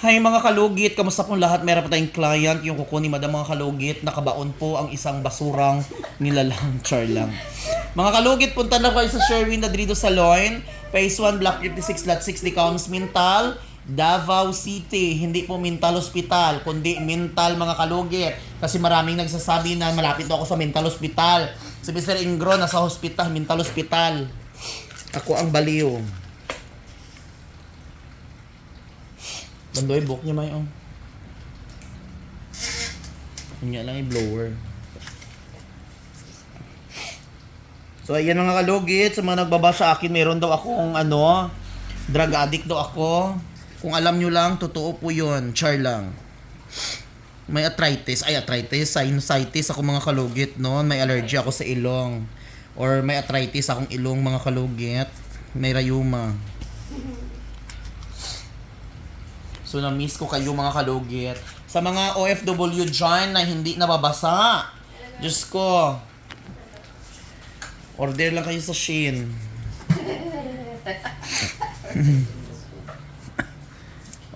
Hi mga kalugit, kamusta pong lahat? Meron pa tayong client, yung kukunin madam mga kalugit, nakabaon po ang isang basurang nilalang, char lang. Mga kalugit, punta na kayo sa Sherwin Ladrido Salon, Phase 1, Block 56, Lot 6, Licaons, Mintal, Davao City. Hindi po Mintal Hospital, kundi Mintal mga kalugit. Kasi maraming nagsasabi na malapit ako sa Mintal Hospital. Si Mr. Ingro nasa hospital, Mintal Hospital. Ako ang baliw. Bandoy, book niya may ang. Kanya lang i-blower. So ayan mga kalugit, sa mga nagbaba sa akin, meron daw akong drug addict daw ako. Kung alam nyo lang, totoo po yun. Char lang. May arthritis, sinusitis ako mga kalugit noon. May allergy ako sa ilong. Or may arthritis akong ilong mga kalugit. May rayuma. So na-miss ko kayo mga kalugit. Sa mga OFW dyan na hindi nababasa. Diyos ko. Order lang kayo sa Shein.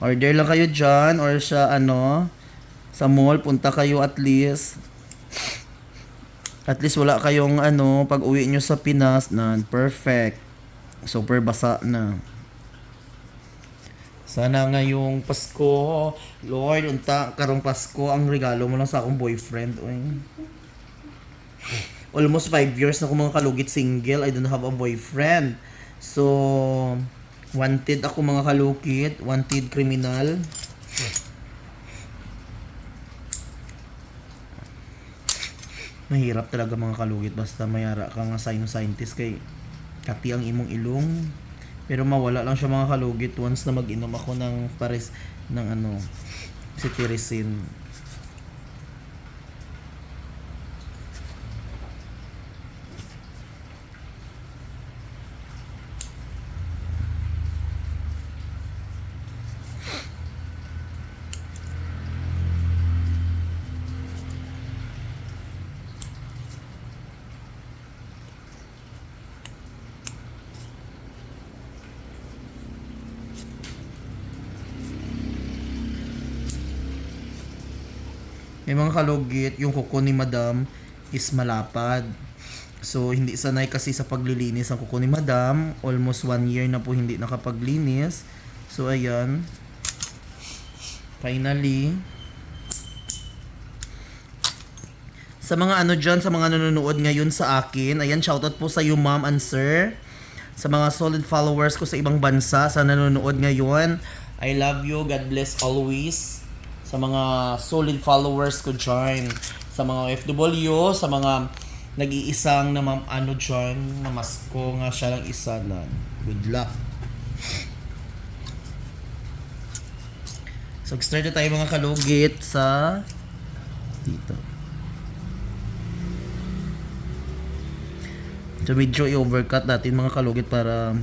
Order lang kayo dyan or sa sa mall, punta kayo at least. At least wala kayong pag uwi nyo sa Pinas na perfect. Super basa na. Sana ngayong Pasko, Lord, unta karong Pasko, ang regalo mo lang sa akong boyfriend. Uy. Almost 5 years na ako mga kalugit single. I don't have a boyfriend. So, wanted ako mga kalugit. Wanted criminal. Mahirap talaga mga kalugit. Basta mayara ka nga scientist kay kati ang imong ilong. Pero mawala lang siya mga kalugit once na mag-inom ako ng pares ng cetirizine. May mga kalugit, yung kuko ni madam is malapad. So, hindi sanay kasi sa paglilinis ang kuko ni madam. Almost 1 year na po hindi nakapaglinis. So, ayan. Finally. Sa mga dyan, sa mga nanonood ngayon sa akin, ayan, shoutout po sa iyo ma'am and sir. Sa mga solid followers ko sa ibang bansa, sa nanonood ngayon, I love you, God bless always. Sa mga solid followers ko dyan, sa mga FW, sa mga nag-iisang na dyan, na masko nga siya lang isa na. Good luck. So, start na tayo mga kalugit sa dito. So, medyo i-overcut natin mga kalugit para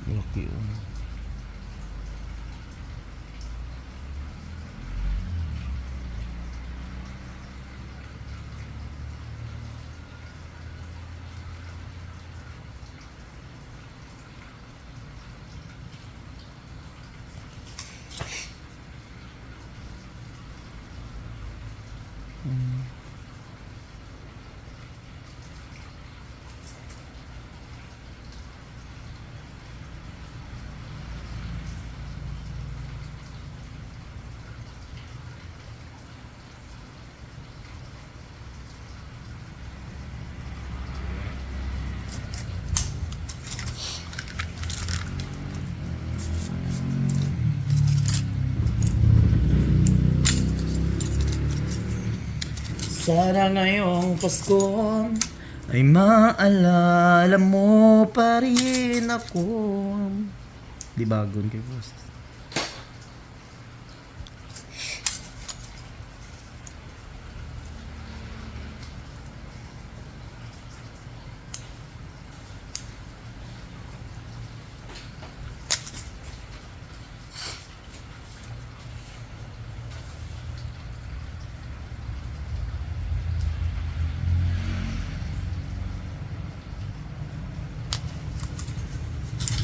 okay. Sana ngayong Pasko ay maalala mo pa rin ako. Di bagon kay boss.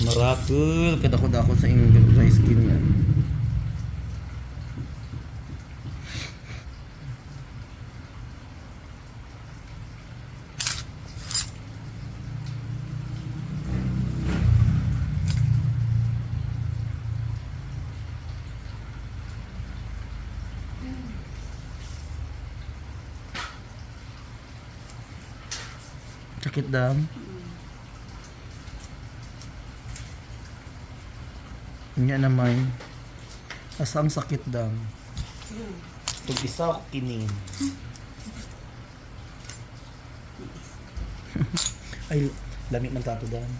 Miracle. Kadako-dako sa iyong dry skin yan. Sakit dam. Nya naman. Asa ang sakit dam. Tug isa ako kinin. Ay, lamig man tato dam.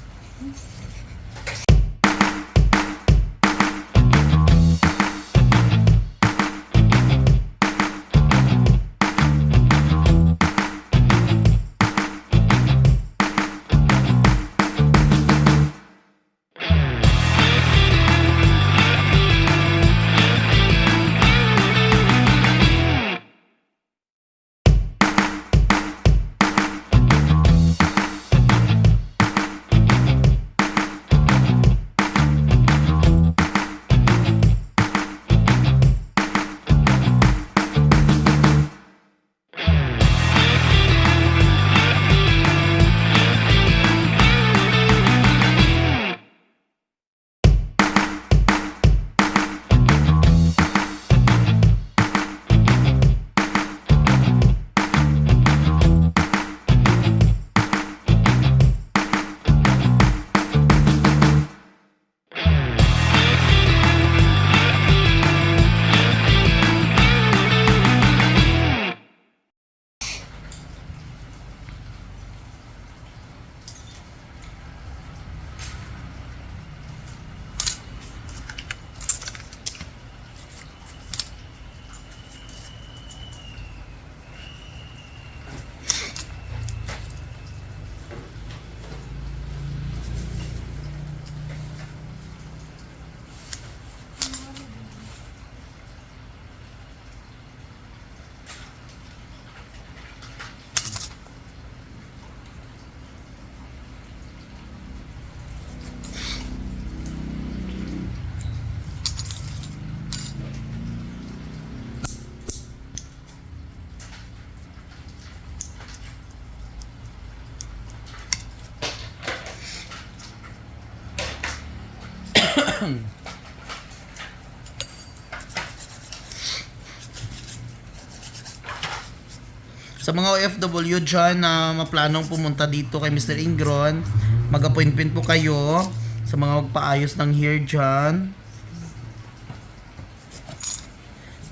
Sa mga OFW dyan na maplanong pumunta dito kay Mr. Ingron, mag-appointment po kayo sa mga magpaayos ng hair dyan.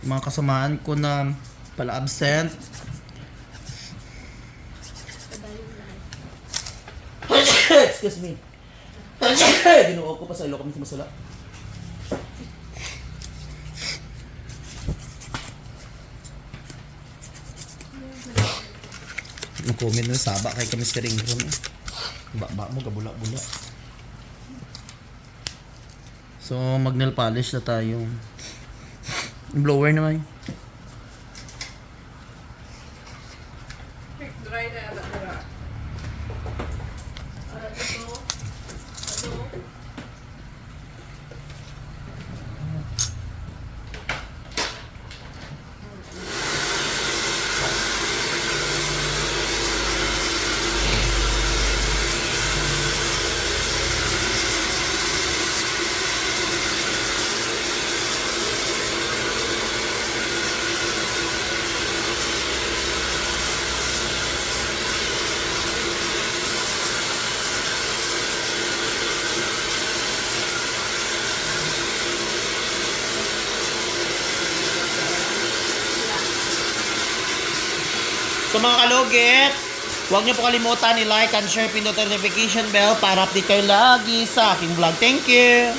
Mga kasamaan ko na pala absent. Excuse me. Ginuo ko pa sa ilo kami sa masala. Nag-comment na saba kay kami Mr. Ingron. Ba mo gabula-bula. So mag-nail polish na tayo. Blower naman. Dry na ata dira. So mga kalugit, huwag niyo po kalimutan i-like and share, pindot notification bell para update kayo lagi sa aking vlog. Thank you!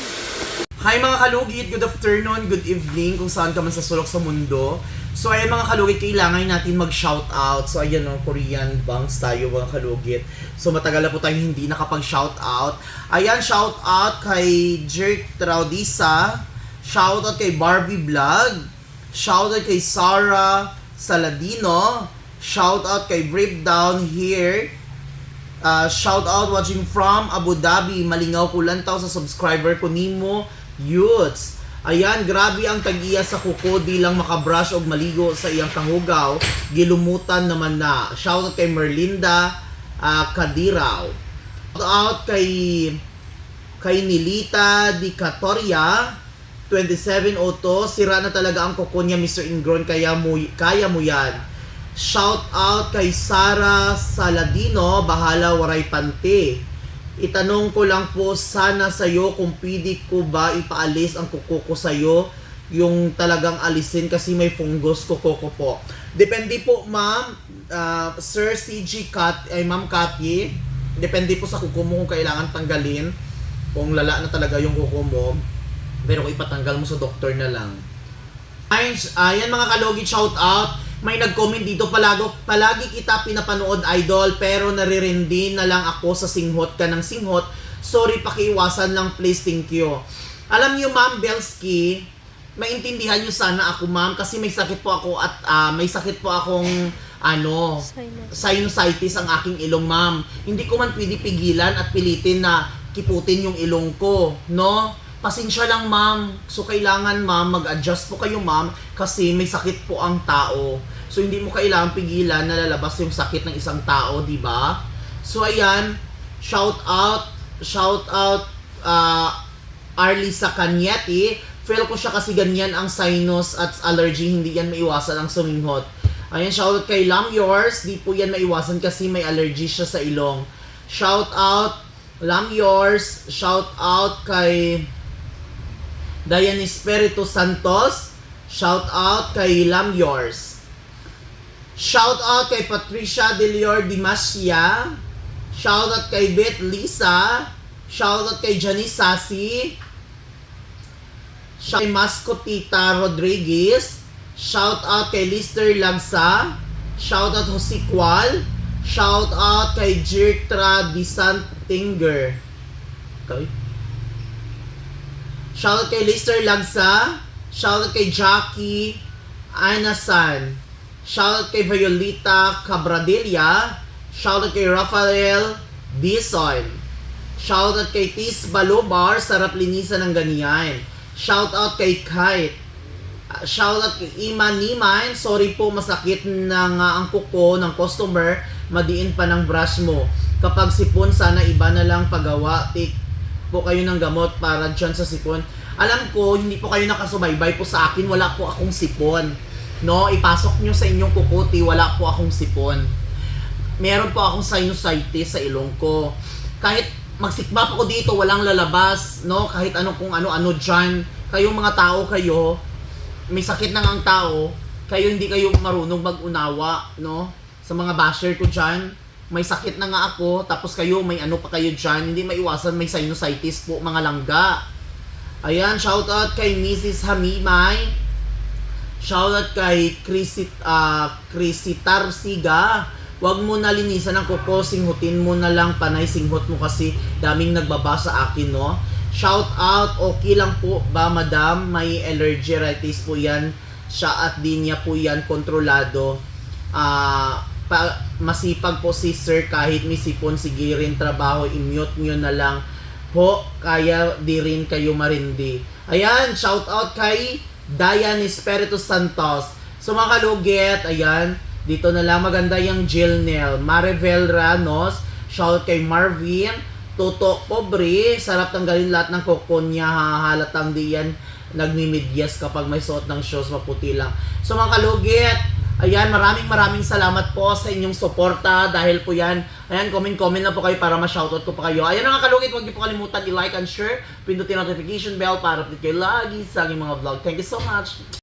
Hi mga kalugit, good afternoon, good evening kung saan ka man sa sulok sa mundo. So ayan mga kalugit, kailangan natin mag-shoutout. So ayan Korean bangs tayo mga kalugit. So matagal na po tayo hindi nakapag-shoutout. Ayan, shoutout kay Jerk Traudisa, shoutout kay Barbie Vlog, shoutout kay Sarah Saladino, shoutout kay Brave Down Here, Shout out watching from Abu Dhabi. Malingaw ko lantaw sa subscriber ko nimo, Youths. Ayan, grabe ang tag-iya sa kuko di lang makabrush og maligo sa iyang kahugaw. Gilumutan naman na. Shout out kay Merlinda Kadiraw. Shout out kay Nilita Di Catoria 2702. Sira na talaga ang kuko niya, Mr. Ingron, kaya mo yan. Shout out kay Sara Saladino, bahala waray pante. Itanong ko lang po sana sa'yo kung pwede ko ba ipaalis ang kuko ko sa'yo, yung talagang alisin kasi may fungus kuko ko po. Depende po, ma'am, Sir CG Ma'am Kathy, depende po sa kuko mo kung kailangan tanggalin, kung lala na talaga yung kuko mo, pero kung ipatanggal mo sa doktor na lang. Ayan mga kalogit, shout out. May nag-comment dito, palagi kita pinapanood, idol, pero naririndi na lang ako sa singhot ka ng singhot. Sorry, pakiiwasan lang please, thank you. Alam niyo, Ma'am Belsky, maintindihan niyo sana ako, ma'am, kasi may sakit po ako at may sakit po akong sinusitis ang aking ilong, ma'am. Hindi ko man pwede pigilan at pilitin na kiputin yung ilong ko, no? Pasensya lang, ma'am. So, kailangan, ma'am, mag-adjust po kayo, ma'am, kasi may sakit po ang tao. So, hindi mo kailangan pigilan na lalabas yung sakit ng isang tao, di ba? So, ayan, shout out, Arlisa Canyeti. Feel ko siya kasi ganyan ang sinus at allergy, hindi yan maiwasan ang suminghot. Ayan, shout out kay Lam Yours, di po yan maiwasan kasi may allergy siya sa ilong. Shout out, Lam Yours, shout out kay Dayan Espiritu Santos. Shout out kay Lam Yours. Shout out kay Patricia Delior Dimasya. Shout out kay Beth Lisa. Shout out kay Janice Sasi. Shout out kay Mascotita Rodriguez. Shout out kay Lister Lagsa. Shout out Jose Cual. Shout out kay Jirtra Disantinger. Okay. Shoutout kay Lister Lagsa. Shoutout kay Jackie Anasan. Shoutout kay Violeta Cabradilla. Shoutout kay Rafael Bison. Shoutout kay Tis Balobar. Sarap linisan ng ganyan. Shoutout kay Kite. Shoutout kay Ima Niman. Sorry po, masakit na nga ang kuko ng customer. Madiin pa ng brush mo. Kapag sipon, sana iba na lang pagawa. Take po kayo ng gamot para dyan sa sipon. Alam ko, hindi po kayo nakasubaybay po sa akin. Wala po akong sipon. No, ipasok nyo sa inyong kukuti, wala po akong sipon. Meron po akong sinusitis sa ilong ko. Kahit magsikmap ako dito, walang lalabas. No, kahit kung ano-ano dyan. Kayong mga tao kayo, may sakit na nga ang tao, kayo hindi kayo marunong mag-unawa, no? Sa mga basher ko dyan, may sakit na nga ako, tapos kayo, may ano pa kayo dyan, hindi maiwasan, may sinusitis po, mga langga. Ayan, shoutout kay Mrs. Hamimay. Shoutout kay Crisitar Siga. Huwag mo na linisan ang kuko, singhutin mo na lang, panay singhot mo kasi daming nagbaba sa akin, no? Shoutout, okay lang po ba, madam? May allergy rhinitis po yan. Siya at di niya po yan kontrolado. Masipag po si sir, kahit may sipon, sige rin trabaho, i-mute nyo na lang ho, kaya di rin kayo marindi. Ayan, shout out kay Dayan Espiritu Santos. So mga kalugit, ayan, dito na lang, maganda yung Jill Nel. Maribel Ranos, shout out kay Marvin. Toto Pobre, sarap tanggalin lahat ng kuko niya, halatang di yan nagmimidyas kapag may suot ng shoes, maputi lang. So mga kalugit, ayan, maraming salamat po sa inyong suporta dahil po yan. Ayan, comment na po kayo para ma-shoutout ko pa kayo. Ayan mga kalugit, huwag niyo po kalimutan i-like and share. Pindutin notification bell para update kayo lagi sa aking mga vlog. Thank you so much!